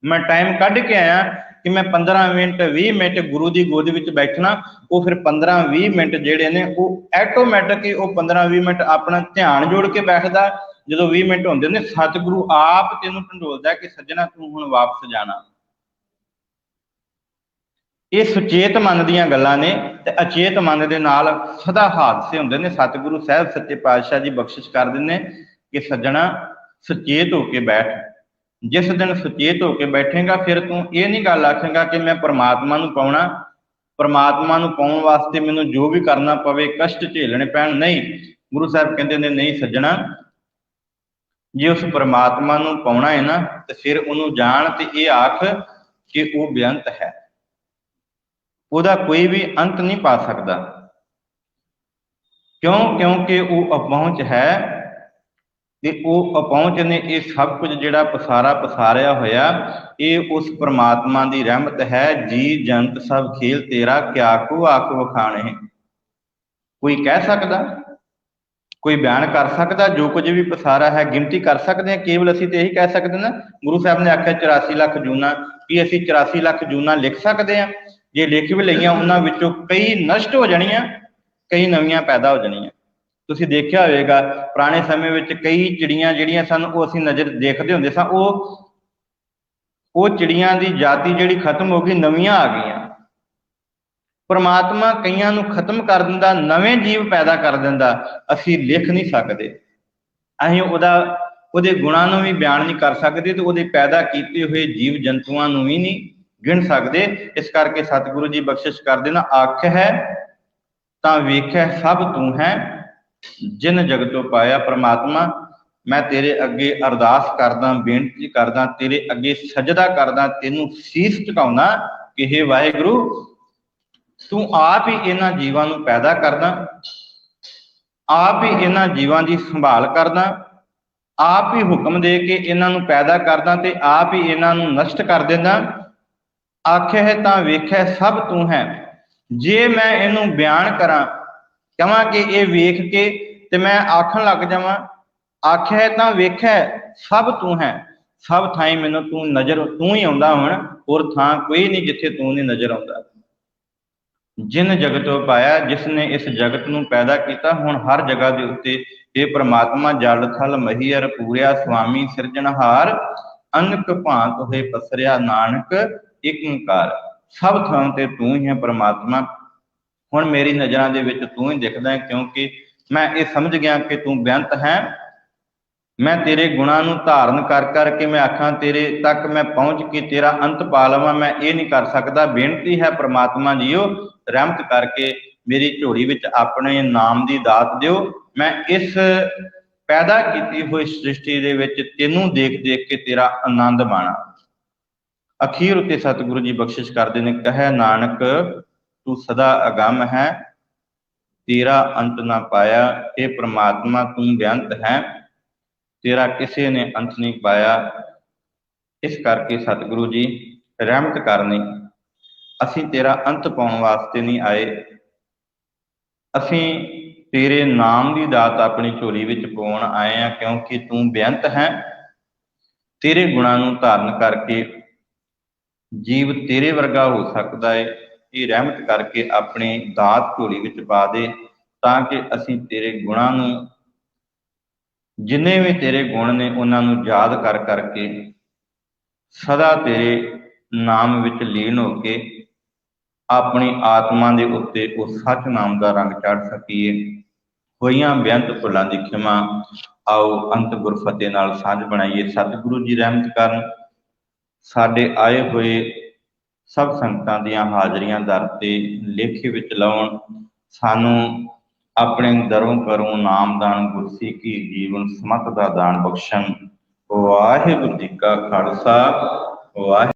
ਮੈਂ ਟਾਈਮ ਕੱਢ ਕੇ ਆਇਆ ਕਿ ਮੈਂ 15 ਮਿੰਟ 20 ਮਿੰਟ ਗੁਰੂ ਦੀ ਗੋਦ ਵਿੱਚ ਬੈਠਣਾ, ਉਹ ਫਿਰ 15-20 ਮਿੰਟ ਜਿਹੜੇ ਨੇ ਉਹ ਆਟੋਮੈਟਿਕ ਹੀ ਉਹ 15-20 ਮਿੰਟ ਆਪਣਾ ਧਿਆਨ ਜੋੜ ਕੇ ਬੈਠਦਾ। ਜਦੋਂ 20 ਮਿੰਟ ਹੁੰਦੇ ਨੇ, ਸਤਿਗੁਰੂ ਆਪ ਤੈਨੂੰ ਢੰਡੋਲਦਾ ਕਿ ਸੱਜਣਾ ਤੂੰ ਹੁਣ ਵਾਪਸ ਜਾਣਾ। ਇਹ ਸੁਚੇਤ ਮਨ ਦੀਆਂ ਗੱਲਾਂ ਨੇ, ਤੇ ਅਚੇਤ ਮਨ ਦੇ ਨਾਲ ਸਦਾ ਹਾਦਸੇ ਹੁੰਦੇ ਨੇ। ਸਤਿਗੁਰੂ ਸਾਹਿਬ ਸੱਚੇ ਪਾਤਸ਼ਾਹ ਜੀ ਬਖਸ਼ਿਸ਼ ਕਰ ਦਿੰਦੇ ਕਿ ਸੱਜਣਾ ਸੁਚੇਤ ਹੋ ਕੇ ਬੈਠ। ਜਿਸ ਦਿਨ ਸੁਚੇਤ ਹੋ ਕੇ ਬੈਠੇਗਾ, ਫਿਰ ਤੂੰ ਇਹ ਨਹੀਂ ਗੱਲ ਆਖੇਗਾ ਕਿ ਮੈਂ ਪਰਮਾਤਮਾ ਨੂੰ ਪਾਉਣਾ, ਪਰਮਾਤਮਾ ਨੂੰ ਪਾਉਣ ਵਾਸਤੇ ਮੈਨੂੰ ਜੋ ਵੀ ਕਰਨਾ ਪਵੇ, ਕਸ਼ਟ ਝੇਲਣੇ ਪੈਣ। ਨਹੀਂ, ਗੁਰੂ ਸਾਹਿਬ ਕਹਿੰਦੇ ਨੇ ਨਹੀਂ ਸੱਜਣਾ, ਜੇ ਉਸ ਪਰਮਾਤਮਾ ਨੂੰ ਪਾਉਣਾ ਹੈ ਨਾ, ਤੇ ਫਿਰ ਉਹਨੂੰ ਜਾਣ ਤੇ ਇਹ ਆਖ ਕਿ ਉਹ ਬੇਅੰਤ ਹੈ, ਉਹਦਾ ਕੋਈ ਵੀ ਅੰਤ ਨਹੀਂ ਪਾ ਸਕਦਾ। ਕਿਉਂ? ਕਿਉਂਕਿ ਉਹ ਅਪਹੁੰਚ ਹੈ, ਤੇ ਉਹ ਅਪਹੁੰਚ ਨੇ ਇਹ ਸਭ ਕੁਝ ਜਿਹੜਾ ਪਸਾਰਿਆ ਹੋਇਆ, ਇਹ ਉਸ ਪਰਮਾਤਮਾ ਦੀ ਰਹਿਮਤ ਹੈ। ਜੀ ਜੰਤ ਸਭ ਖੇਲ ਤੇਰਾ, ਕਿਆ ਕੋ ਆਖ ਵਖਾਣੇ। ਕੋਈ ਕਹਿ ਸਕਦਾ, ਕੋਈ ਬਿਆਨ ਕਰ ਸਕਦਾ? ਜੋ ਕੁਝ ਵੀ ਪਸਾਰਾ ਹੈ ਗਿਣਤੀ ਕਰ ਸਕਦੇ ਹਾਂ? ਕੇਵਲ ਅਸੀਂ ਤੇ ਇਹੀ ਕਹਿ ਸਕਦੇ ਨਾ, ਗੁਰੂ ਸਾਹਿਬ ਨੇ ਆਖਿਆ 84 ਲੱਖ ਜੂਨਾਂ, ਕੀ ਅਸੀਂ 84 ਲੱਖ ਜੂਨਾਂ ਲਿਖ ਸਕਦੇ ਹਾਂ? ਜੇ ਲਿਖ ਵੀ ਲਈਆਂ, ਉਹਨਾਂ ਵਿੱਚੋਂ ਕਈ ਨਸ਼ਟ ਹੋ ਜਾਣੀਆਂ, ਕਈ ਨਵੀਆਂ ਪੈਦਾ ਹੋ ਜਾਣੀਆਂ। ਤੁਸੀਂ ਦੇਖਿਆ ਹੋਵੇਗਾ ਪੁਰਾਣੇ ਸਮੇਂ ਵਿੱਚ ਕਈ ਚਿੜੀਆਂ ਜਿਹੜੀਆਂ ਸਨ, ਉਹ ਅਸੀਂ ਨਜ਼ਰ ਦੇਖਦੇ ਹੁੰਦੇ ਸਾਂ, ਉਹ ਚਿੜੀਆਂ ਦੀ ਜਾਤੀ ਜਿਹੜੀ ਖਤਮ ਹੋ ਗਈ, ਨਵੀਆਂ ਆ ਗਈਆਂ। ਪਰਮਾਤਮਾ ਕਈਆਂ ਨੂੰ ਖਤਮ ਕਰ ਦਿੰਦਾ, ਨਵੇਂ ਜੀਵ ਪੈਦਾ ਕਰ ਦਿੰਦਾ। ਅਸੀਂ ਲਿਖ ਨਹੀਂ ਸਕਦੇ, ਅਸੀਂ ਉਹਦੇ ਗੁਣਾਂ ਨੂੰ ਵੀ ਬਿਆਨ ਨਹੀਂ ਕਰ ਸਕਦੇ, ਤੇ ਉਹਦੇ ਪੈਦਾ ਕੀਤੇ ਹੋਏ ਜੀਵ ਜੰਤੂਆਂ ਨੂੰ ਵੀ ਨਹੀਂ ਗਿਣ ਸਕਦੇ। ਇਸ ਕਰਕੇ ਸਤਿਗੁਰੂ ਜੀ ਬਖਸ਼ਿਸ਼ ਕਰਦੇ ਨਾ, ਆਖ ਹੈ ਤਾਂ ਵੇਖੈ ਸਭ ਤੂੰ ਹੈ, ਜਿਨ ਜਗਤੋਂ ਪਾਇਆ। ਪ੍ਰਮਾਤਮਾ, ਮੈਂ ਤੇਰੇ ਅੱਗੇ ਅਰਦਾਸ ਕਰਦਾ, ਬੇਨਤੀ ਕਰਦਾ, ਤੇਰੇ ਅੱਗੇ ਸਜਦਾ ਕਰਦਾ, ਤੈਨੂੰ ਸੀਸ ਝੁਕਾਉਣਾ ਕਿ ਹੇ ਵਾਹਿਗੁਰੂ, ਤੂੰ ਆਪ ਹੀ ਇਹਨਾਂ ਜੀਵਾਂ ਨੂੰ ਪੈਦਾ ਕਰਦਾ, ਆਪ ਹੀ ਇਹਨਾਂ ਜੀਵਾਂ ਦੀ ਸੰਭਾਲ ਕਰਦਾ, ਆਪ ਹੀ ਹੁਕਮ ਦੇ ਕੇ ਇਹਨਾਂ ਨੂੰ ਪੈਦਾ ਕਰਦਾ, ਤੇ ਆਪ ਹੀ ਇਹਨਾਂ ਨੂੰ ਨਸ਼ਟ ਕਰ ਦਿੰਦਾ। ਆਖਿਆ ਹੈ ਤਾਂ ਵੇਖਿਆ ਸਭ ਤੂੰ ਹੈ। ਜੇ ਮੈਂ ਇਹਨੂੰ ਬਿਆਨ ਕਰਾਂ, ਕਹਾਂ ਕਿ ਇਹ ਵੇਖ ਕੇ ਤੇ ਮੈਂ ਆਖਣ ਲੱਗ ਜਾਵਾਂ, ਆਖਿਆ ਹੈ ਤਾਂ ਵੇਖਿਆ ਸਭ ਤੂੰ ਹੈ, ਸਭ ਥਾਈਂ ਮੈਨੂੰ ਤੂੰ ਹੀ ਆਉਂਦਾ। ਹੁਣ ਹੋਰ ਥਾਂ ਕੋਈ ਨਹੀਂ ਜਿੱਥੇ ਤੂੰ ਨਹੀਂ ਨਜ਼ਰ ਆਉਂਦਾ। ਜਿਨ ਜਗਤੋਂ ਪਾਇਆ, ਜਿਸ ਨੇ ਇਸ ਜਗਤ ਨੂੰ ਪੈਦਾ ਕੀਤਾ। ਹੁਣ ਹਰ ਜਗ੍ਹਾ ਦੇ ਉੱਤੇ ਇਹ ਪ੍ਰਮਾਤਮਾ ਜਲ ਥਲ ਮਹੀਅਰ ਪੂਰਿਆ, ਸੁਆਮੀ ਸਿਰਜਣਹਾਰ ਅਨਕ ਭਾਂਤ ਹੋਏ ਪਸਰਿਆ, ਨਾਨਕ ਏਕ ਓਂਕਾਰ। ਸਭ ਥਾਂ ਤੇ ਤੂੰ ਹੀ ਹੈ ਪ੍ਰਮਾਤਮਾ। ਹੁਣ ਮੇਰੀ ਨਜ਼ਰਾਂ ਦੇ ਵਿੱਚ ਤੂੰ ਹੀ ਦਿਖਦਾ ਹੈ, ਕਿਉਂਕਿ ਮੈਂ ਇਹ ਸਮਝ ਗਿਆ ਕਿ ਤੂੰ ਬੇਅੰਤ ਹੈ। ਮੈਂ ਤੇਰੇ ਗੁਣਾਂ ਨੂੰ ਧਾਰਨ ਕਰ ਕਰਕੇ ਮੈਂ ਆਖਾਂ ਤੇਰੇ ਤੱਕ ਮੈਂ ਪਹੁੰਚ ਕੇ ਤੇਰਾ ਅੰਤ ਪਾ ਲਵਾਂ, ਮੈਂ ਇਹ ਨਹੀਂ ਕਰ ਸਕਦਾ। ਬੇਨਤੀ ਹੈ ਪ੍ਰਮਾਤਮਾ ਜੀਓ, ਰਹਿਮਤ ਕਰਕੇ ਮੇਰੀ ਝੋਲੀ ਵਿੱਚ ਆਪਣੇ ਨਾਮ ਦੀ ਦਾਤ ਦਿਓ। ਮੈਂ ਇਸ ਪੈਦਾ ਕੀਤੀ ਹੋਈ ਸ੍ਰਿਸ਼ਟੀ ਦੇ ਵਿੱਚ ਤੈਨੂੰ ਦੇਖ ਦੇਖ ਕੇ ਤੇਰਾ ਆਨੰਦ ਮਾਣਾ। ਅਖੀਰ ਉੱਤੇ ਸਤਿਗੁਰੂ ਜੀ ਬਖਸ਼ਿਸ਼ ਕਰਦੇ ਨੇ, ਕਹੈ ਨਾਨਕ ਤੂੰ ਸਦਾ ਅਗੰਮ ਹੈ, ਤੇਰਾ ਅੰਤ ਨਾ ਪਾਇਆ। ਇਹ ਪ੍ਰਮਾਤਮਾ ਤੂੰ ਬੇਅੰਤ ਹੈ, ਤੇਰਾ ਕਿਸੇ ਨੇ ਅੰਤ ਨਹੀਂ ਪਾਇਆ। ਇਸ ਕਰਕੇ ਸਤਿਗੁਰੂ ਜੀ ਰਹਿਮਤ ਕਰਨੀ, ਅਸੀਂ ਤੇਰਾ ਅੰਤ ਪਾਉਣ ਵਾਸਤੇ ਨਹੀਂ ਆਏ, ਅਸੀਂ ਤੇਰੇ ਨਾਮ ਦੀ ਦਾਤ ਆਪਣੀ ਝੋਲੀ ਵਿੱਚ ਪਾਉਣ ਆਏ ਹਾਂ, ਕਿਉਂਕਿ ਤੂੰ ਬੇਅੰਤ ਹੈ। ਤੇਰੇ ਗੁਣਾਂ ਨੂੰ ਧਾਰਨ ਕਰਕੇ ਜੀਵ ਤੇਰੇ ਵਰਗਾ ਹੋ ਸਕਦਾ ਹੈ। ਇਹ ਰਹਿਮਤ ਕਰਕੇ ਆਪਣੀ ਦਾਤ ਝੋਲੀ ਵਿੱਚ ਪਾ ਦੇ, ਤਾਂ ਕਿ ਅਸੀਂ ਤੇਰੇ ਗੁਣਾਂ ਨੂੰ, ਜਿੰਨੇ ਵੀ ਤੇਰੇ ਗੁਣ ਨੇ, ਉਹਨਾਂ ਨੂੰ ਯਾਦ ਕਰ ਕਰਕੇ ਸਦਾ ਤੇਰੇ ਨਾਮ ਵਿੱਚ ਲੀਨ ਹੋ ਕੇ ਆਪਣੀ ਆਤਮਾ ਦੇ ਉੱਤੇ ਉਹ ਸੱਚ ਨਾਮ ਦਾ ਰੰਗ ਚੜ੍ਹ ਸਕੀਏ। ਹੋਈਆਂ ਬੇਅੰਤ ਭੁੱਲਾਂ ਦੀ ਖਿਮਾ, ਆਓ ਅੰਤ ਗੁਰਫਤਿਹ ਨਾਲ ਸਾਂਝ ਬਣਾਈਏ। ਸਤਿਗੁਰੂ ਜੀ ਰਹਿਮਤ ਕਰਨ, ਸਾਡੇ ਆਏ ਹੋਏ ਸਭ ਸੰਗਤਾਂ ਦੀਆਂ ਹਾਜ਼ਰੀਆਂ ਦਰ ਤੇ ਲੇਖੇ ਵਿੱਚ ਲਾਉਣ, ਸਾਨੂੰ ਆਪਣੇ ਦਰੋਂ ਕਰੋਂ ਨਾਮਦਾਨ ਗੁਰਸਿੱਖੀ ਜੀਵਨ ਸਮਤ ਦਾ ਦਾਨ ਬਖਸ਼ਣ। ਵਾਹਿਗੁਰੂ ਜੀ ਕਾ ਖਾਲਸਾ, ਵਾਹਿਗੁਰੂ।